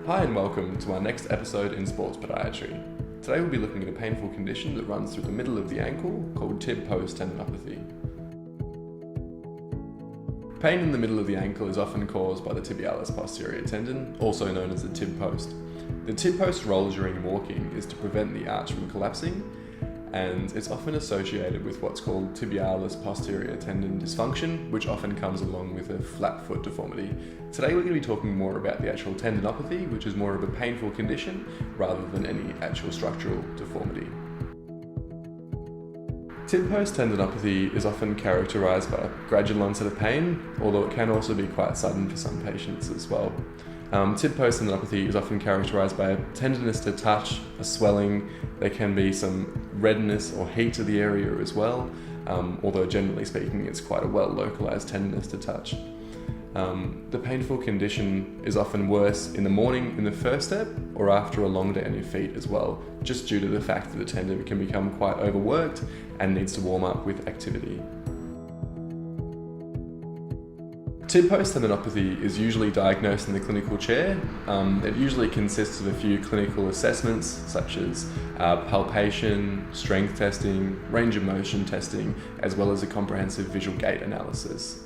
Hi and welcome to our next episode in Sports Podiatry. Today we'll be looking at a painful condition that runs through the middle of the ankle called tib-post tendinopathy. Pain in the middle of the ankle is often caused by the tibialis posterior tendon, also known as the tib post. The tib post role during walking is to prevent the arch from collapsing, and it's often associated with what's called tibialis posterior tendon dysfunction, which often comes along with a flat foot deformity. Today we're going to be talking more about the actual tendinopathy, which is more of a painful condition rather than any actual structural deformity. Tib-post tendinopathy is often characterised by a gradual onset of pain, although it can also be quite sudden for some patients as well. Tib-post tendinopathy is often characterised by a tenderness to touch, a swelling. There can be some redness or heat to the area as well, although generally speaking it's quite a well localised tenderness to touch. The painful condition is often worse in the morning in the first step or after a long day on your feet as well, just due to the fact that the tendon can become quite overworked and needs to warm up with activity. Tib-post tendinopathy is usually diagnosed in the clinical chair. It usually consists of a few clinical assessments such as palpation, strength testing, range of motion testing, as well as a comprehensive visual gait analysis.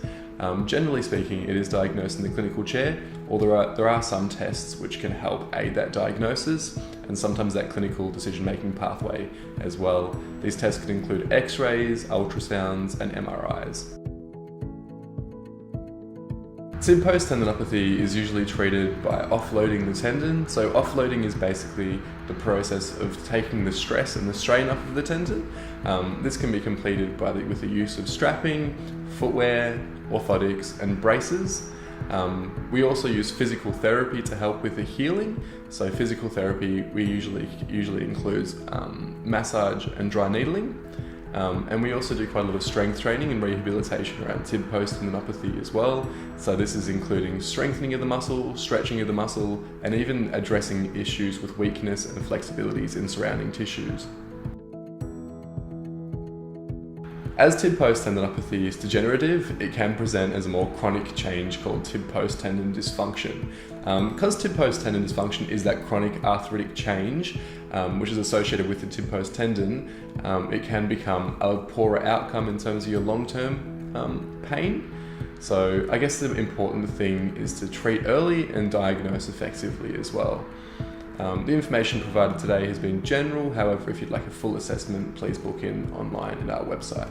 Generally speaking, it is diagnosed in the clinical chair, although there are some tests which can help aid that diagnosis and sometimes that clinical decision-making pathway as well. These tests can include X-rays, ultrasounds, and MRIs. Tib-post tendinopathy is usually treated by offloading the tendon. So offloading is basically the process of taking the stress and the strain off of the tendon. This can be completed with the use of strapping, footwear, orthotics, and braces. We also use physical therapy to help with the healing. So physical therapy usually includes massage and dry needling. And we also do quite a lot of strength training and rehabilitation around tib-post tendinopathy as well. So this is including strengthening of the muscle, stretching of the muscle, and even addressing issues with weakness and flexibilities in surrounding tissues. As tib-post tendinopathy is degenerative, it can present as a more chronic change called tib-post tendon dysfunction. Because tib-post tendon dysfunction is that chronic arthritic change, which is associated with the tib-post tendon, it can become a poorer outcome in terms of your long-term pain. So I guess the important thing is to treat early and diagnose effectively as well. The information provided today has been general. However, if you'd like a full assessment, please book in online at our website.